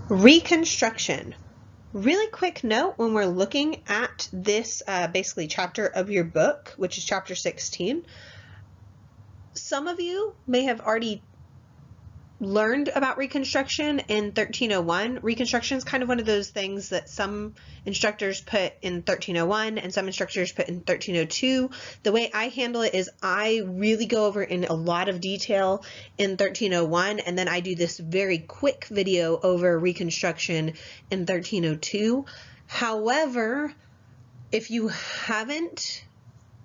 Reconstruction. Really quick note when we're looking at this basically chapter of your book, which is chapter 16, some of you may have already learned about Reconstruction in 1301. Reconstruction is kind of one of those things that some instructors put in 1301 and some instructors put in 1302. The way I handle it is I really go over in a lot of detail in 1301, and then I do this very quick video over Reconstruction in 1302. However, if you haven't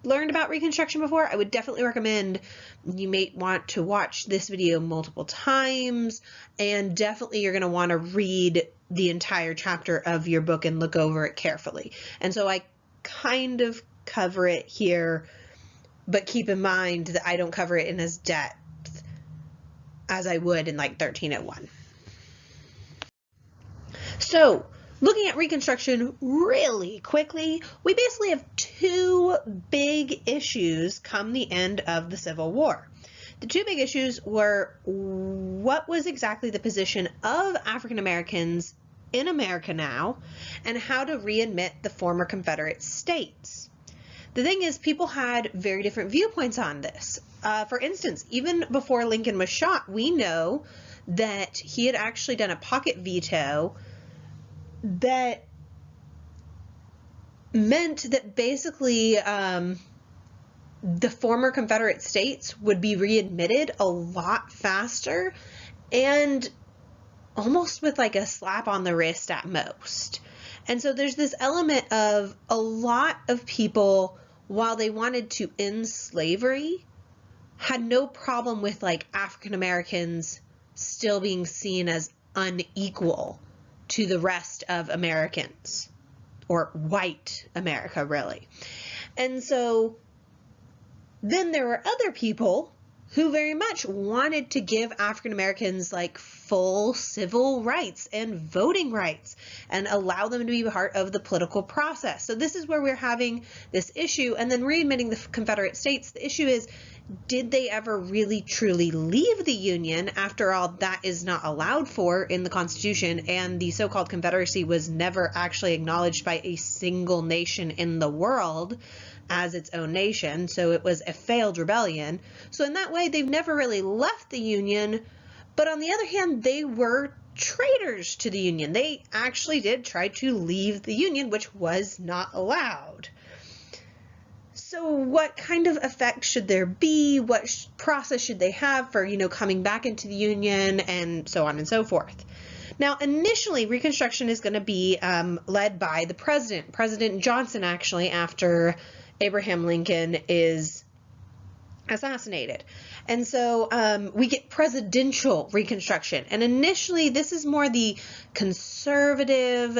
learned about Reconstruction before, I would definitely recommend you may want to watch this video multiple times, and definitely you're going to want to read the entire chapter of your book and look over it carefully. And so I kind of cover it here, but keep in mind that I don't cover it in as depth as I would in like 1301. So looking at Reconstruction really quickly, we basically have two big issues come the end of the Civil War. The two big issues were what was exactly the position of African Americans in America now, and how to readmit the former Confederate states. The thing is, people had very different viewpoints on this. For instance, even before Lincoln was shot, we know that he had actually done a pocket veto that meant that basically the former Confederate states would be readmitted a lot faster and almost with like a slap on the wrist at most. And so there's this element of a lot of people, while they wanted to end slavery, had no problem with like African Americans still being seen as unequal to the rest of Americans, or white America, really. And so then there were other people who very much wanted to give African Americans like full civil rights and voting rights and allow them to be part of the political process. So this is where we're having this issue. And then readmitting the Confederate states, the issue is, did they ever really truly leave the Union? After all, that is not allowed for in the Constitution, and the so-called Confederacy was never actually acknowledged by a single nation in the world as its own nation, so it was a failed rebellion. So in that way, they've never really left the Union, but on the other hand, they were traitors to the Union. They actually did try to leave the Union, which was not allowed. So what kind of effect should there be? What process should they have for, coming back into the Union, and so on and so forth? Now, initially, Reconstruction is going to be led by the president, President Johnson, actually, after Abraham Lincoln is assassinated. And so we get presidential Reconstruction. And initially, this is more the conservative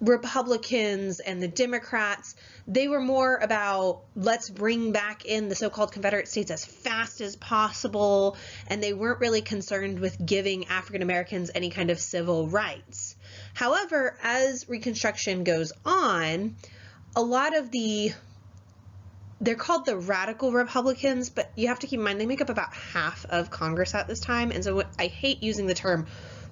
Republicans and the Democrats. They were more about, let's bring back in the so-called Confederate states as fast as possible, and they weren't really concerned with giving African Americans any kind of civil rights. However, as Reconstruction goes on, a lot of they're called the radical Republicans, but you have to keep in mind they make up about half of Congress at this time, and so I hate using the term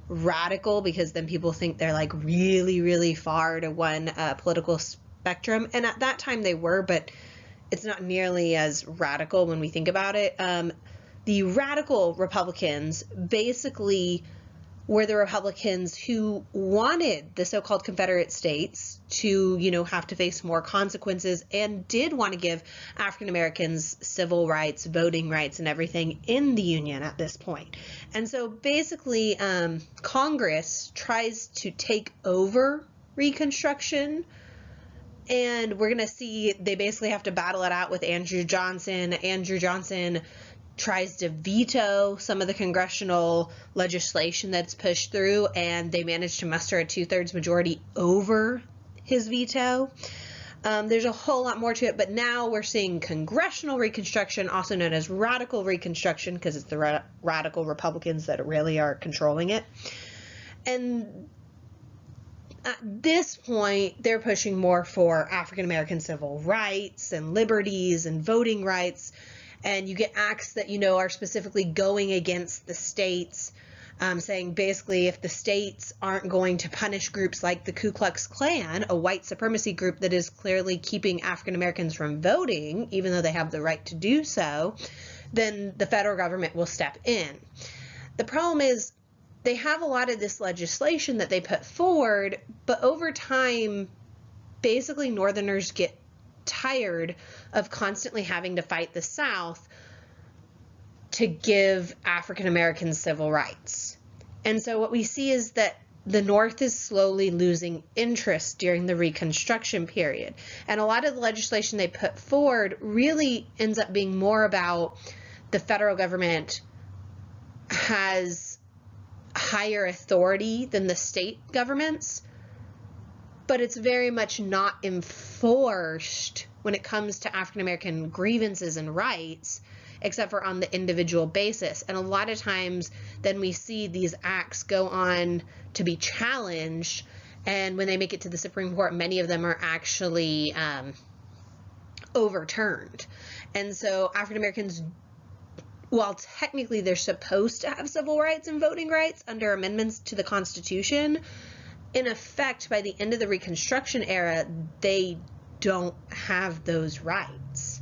radical because then people think they're like really, really far to one political spectrum, and at that time they were, but it's not nearly as radical when we think about it. The radical Republicans basically were the Republicans who wanted the so-called Confederate states to, have to face more consequences, and did want to give African Americans civil rights, voting rights, and everything in the Union at this point. And so basically, Congress tries to take over Reconstruction, and we're going to see they basically have to battle it out with Andrew Johnson. Andrew Johnson tries to veto some of the congressional legislation that's pushed through, and they managed to muster a 2/3 majority over his veto. There's a whole lot more to it, but now we're seeing congressional Reconstruction, also known as radical Reconstruction, because it's the radical Republicans that really are controlling it. And at this point, they're pushing more for African American civil rights and liberties and voting rights. And you get acts that, are specifically going against the states saying basically if the states aren't going to punish groups like the Ku Klux Klan, a white supremacy group that is clearly keeping African Americans from voting, even though they have the right to do so, then the federal government will step in. The problem is they have a lot of this legislation that they put forward, but over time, basically Northerners get tired of constantly having to fight the South to give African Americans civil rights. And so what we see is that the North is slowly losing interest during the Reconstruction period. And a lot of the legislation they put forward really ends up being more about the federal government has higher authority than the state governments, but it's very much not enforced when it comes to African American grievances and rights, except for on the individual basis. And a lot of times then we see these acts go on to be challenged, and when they make it to the Supreme Court, many of them are actually overturned. And so African Americans, while technically they're supposed to have civil rights and voting rights under amendments to the Constitution, in effect, by the end of the Reconstruction era, they don't have those rights.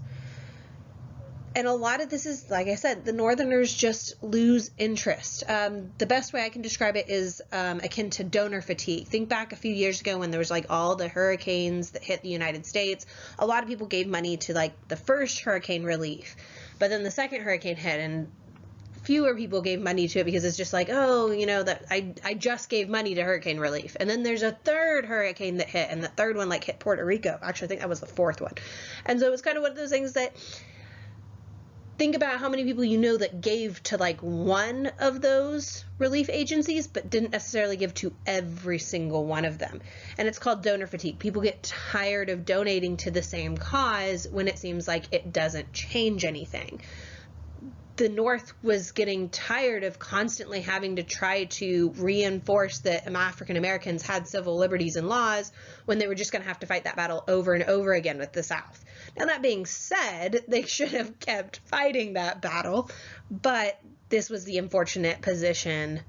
And a lot of this is, like I said, the Northerners just lose interest. The best way I can describe it is akin to donor fatigue. Think back a few years ago when there was like all the hurricanes that hit the United States. A lot of people gave money to like the first hurricane relief, but then the second hurricane hit and fewer people gave money to it because it's just like, oh, you know, that I just gave money to hurricane relief. And then there's a third hurricane that hit, and the third one like hit Puerto Rico. Actually, I think that was the fourth one. And so it's kind of one of those things that, think about how many people you know that gave to like one of those relief agencies, but didn't necessarily give to every single one of them. And it's called donor fatigue. People get tired of donating to the same cause when it seems like it doesn't change anything. The North was getting tired of constantly having to try to reinforce that African Americans had civil liberties and laws when they were just going to have to fight that battle over and over again with the South. Now, that being said, they should have kept fighting that battle, but this was the unfortunate position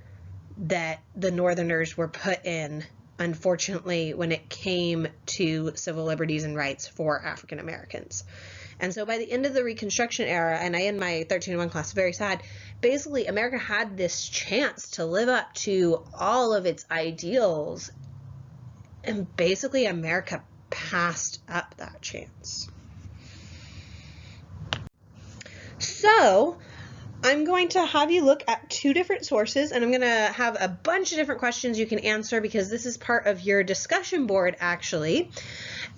that the Northerners were put in, unfortunately, when it came to civil liberties and rights for African Americans. And so by the end of the Reconstruction era, and I end my 13-1 class very sad, basically America had this chance to live up to all of its ideals, and basically America passed up that chance. So I'm going to have you look at two different sources, and I'm going to have a bunch of different questions you can answer because this is part of your discussion board actually.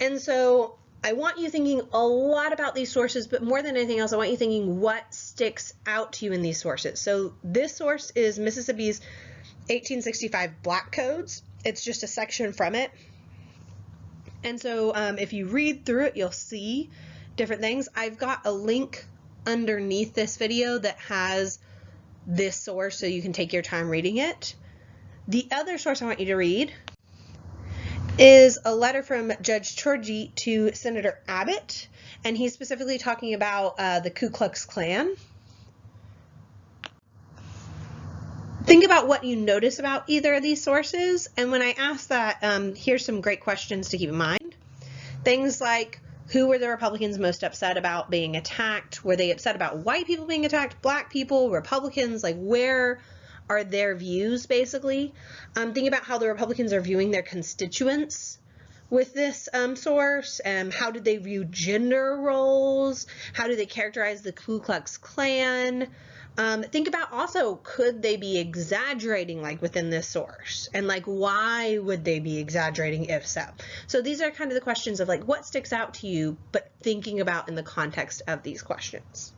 And so I want you thinking a lot about these sources, but more than anything else, I want you thinking what sticks out to you in these sources. So this source is Mississippi's 1865 Black Codes. It's just a section from it. And so if you read through it, you'll see different things. I've got a link underneath this video that has this source so you can take your time reading it. The other source I want you to read is a letter from Judge Turgid to Senator Abbott, and he's specifically talking about the Ku Klux Klan. Think about what you notice about either of these sources, and when I ask that, here's some great questions to keep in mind. Things like, who were the Republicans most upset about being attacked? Were they upset about white people being attacked, black people, Republicans? Like, where are their views, basically? Think about how the Republicans are viewing their constituents with this source. How did they view gender roles? How do they characterize the Ku Klux Klan? Think about also, could they be exaggerating like within this source? And like, why would they be exaggerating if so? So these are kind of the questions of like, what sticks out to you, but thinking about in the context of these questions.